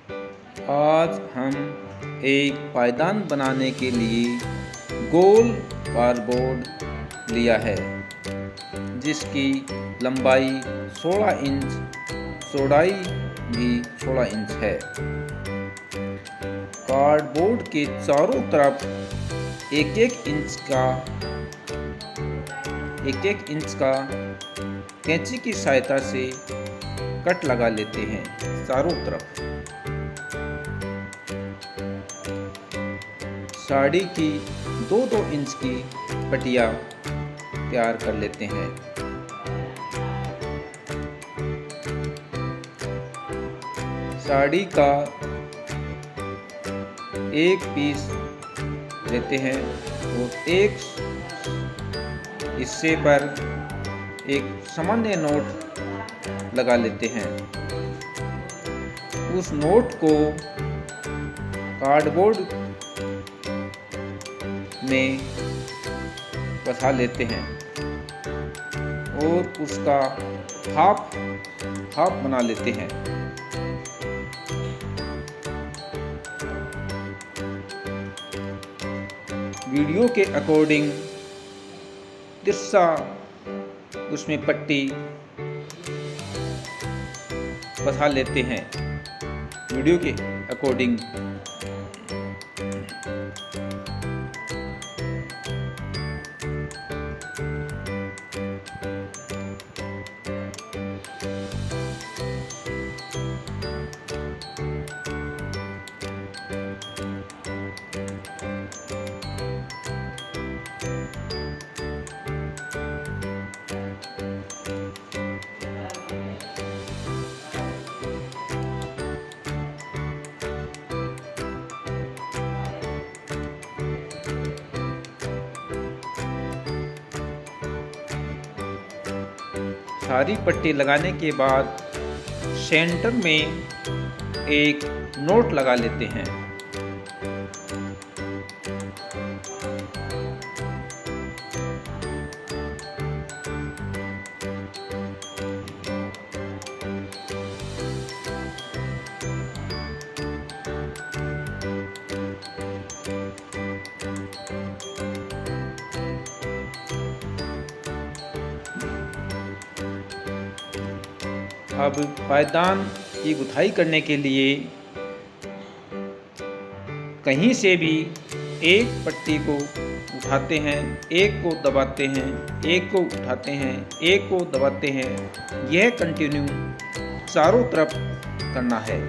आज हम एक पायदान बनाने के लिए गोल कार्डबोर्ड लिया है जिसकी लंबाई 16 इंच, चौड़ाई भी 16 इंच है। कार्डबोर्ड के चारों तरफ एक एक इंच का कैंची की सहायता से कट लगा लेते हैं चारों तरफ। साड़ी की 2-2 इंच की पट्टियाँ तैयार कर लेते हैं। साड़ी का एक पीस लेते हैं और एक हिस्से पर एक सामान्य नोट लगा लेते हैं। उस नोट को कार्डबोर्ड में फंसा लेते हैं और उसका हाफ बना लेते हैं। वीडियो के अकॉर्डिंग तिरछा उसमें पट्टी फंसा लेते हैं वीडियो के अकॉर्डिंग। सारी पट्टी लगाने के बाद सेंटर में एक नोट लगा लेते हैं। अब पायदान की गुथाई करने के लिए कहीं से भी एक पट्टी को उठाते हैं, एक को दबाते हैं, एक को उठाते हैं, एक को दबाते हैं। यह कंटिन्यू चारों तरफ करना है।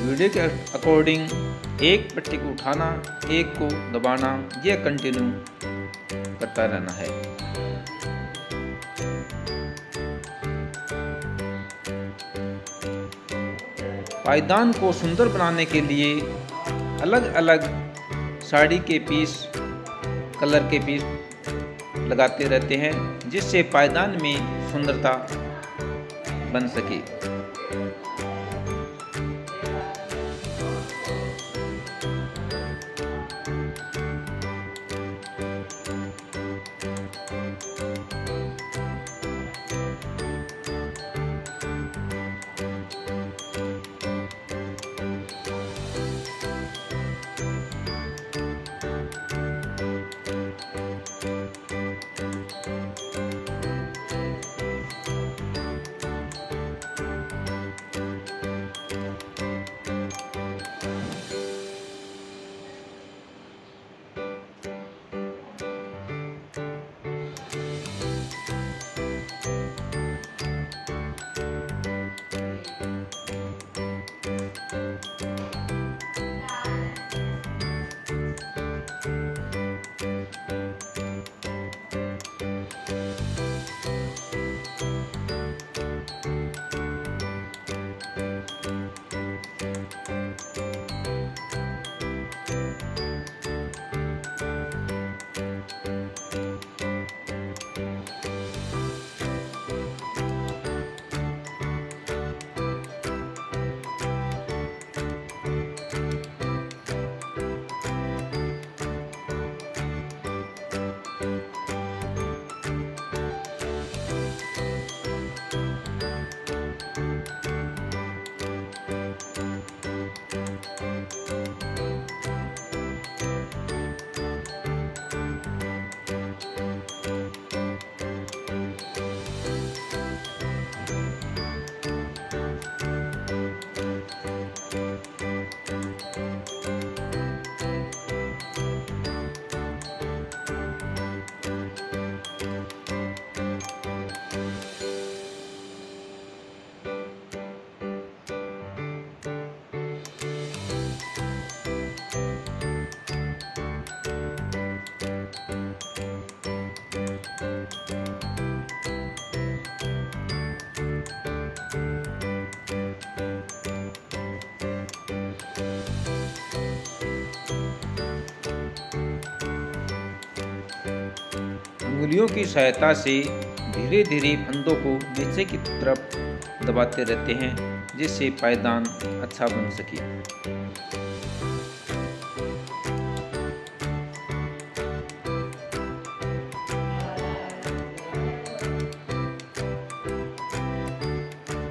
वीडियो के अकॉर्डिंग एक पट्टी को उठाना, एक को दबाना, यह कंटिन्यू करता रहना है। पायदान को सुंदर बनाने के लिए अलग अलग साड़ी के पीस, कलर के पीस लगाते रहते हैं जिससे पायदान में सुंदरता बन सके। उंगलियों की सहायता से धीरे धीरे फंदों को नीचे की तरफ दबाते रहते हैं, जिससे पायदान अच्छा बन सके।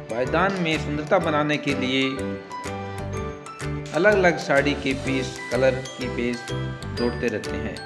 पायदान में सुंदरता बनाने के लिए अलग अलग साड़ी के पीस, कलर की पीस जोड़ते रहते हैं।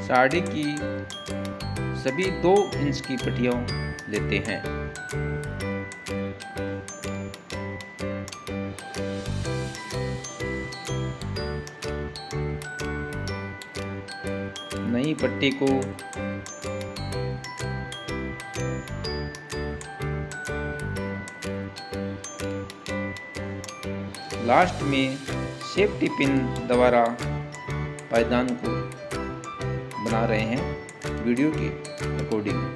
साड़ी की सभी 2 इंच की पट्टियाँ लेते हैं। नई पट्टी को लास्ट में सेफ्टी पिन द्वारा पायदान को बना रहे हैं वीडियो के अकॉर्डिंग।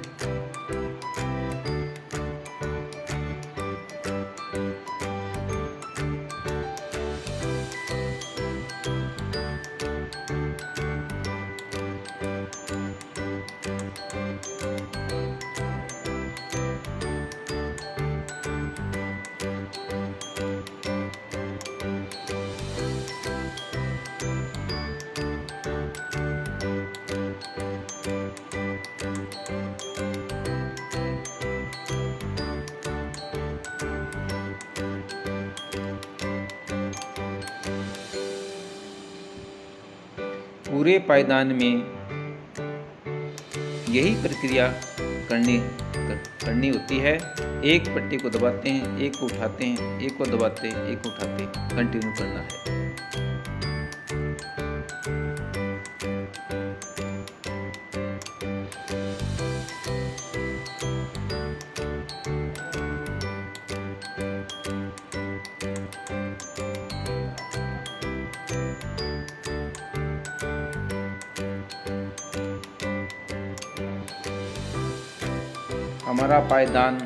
पूरे पायदान में यही प्रक्रिया करनी होती है। एक पट्टी को दबाते हैं, एक को उठाते हैं, एक को दबाते, एक को उठाते, कंटिन्यू करना है। हमारा पायदान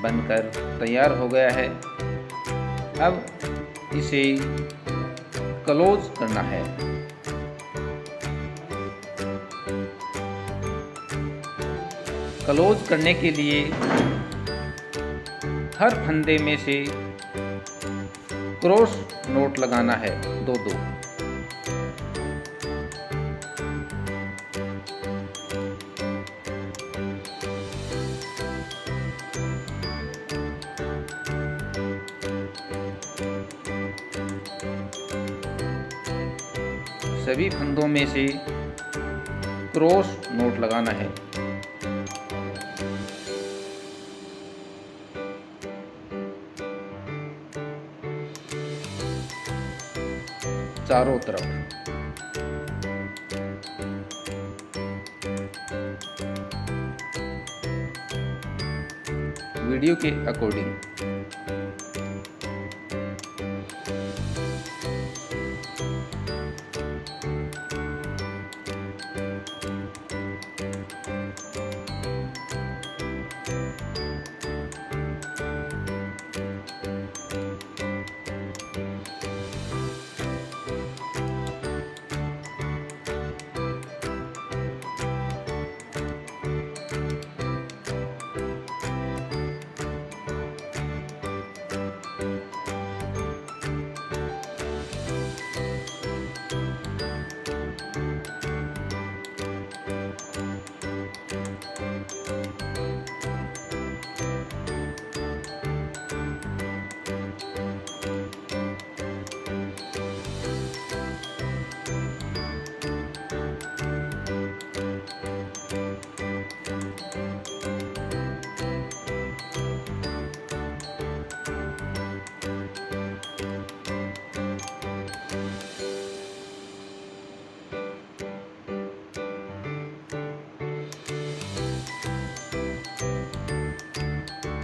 बनकर तैयार हो गया है। अब इसे क्लोज करना है। क्लोज करने के लिए हर फंदे में से क्रॉस नोट लगाना है, दो दो। सभी फंदों में से क्रॉस नोट लगाना है। चारों तरफ। वीडियो के अकॉर्डिंग।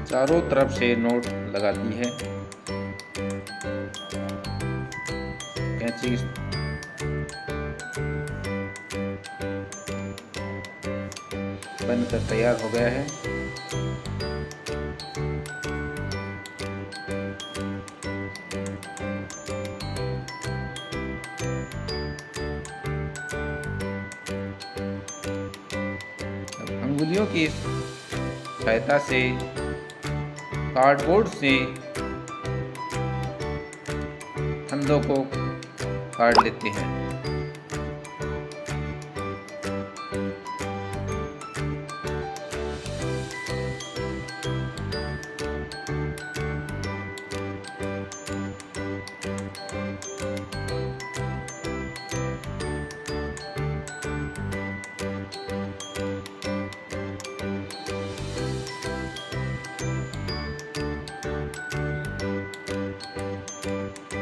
चारों तरफ से नोट लगाती है। कैंची बनकर तैयार हो गया है। अब अंगुलियों की सहायता से कार्डबोर्ड से फंदों को काट लेते हैं।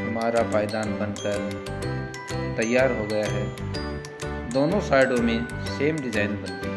हमारा पायदान बनकर तैयार हो गया है। दोनों साइडों में सेम डिज़ाइन बनती है।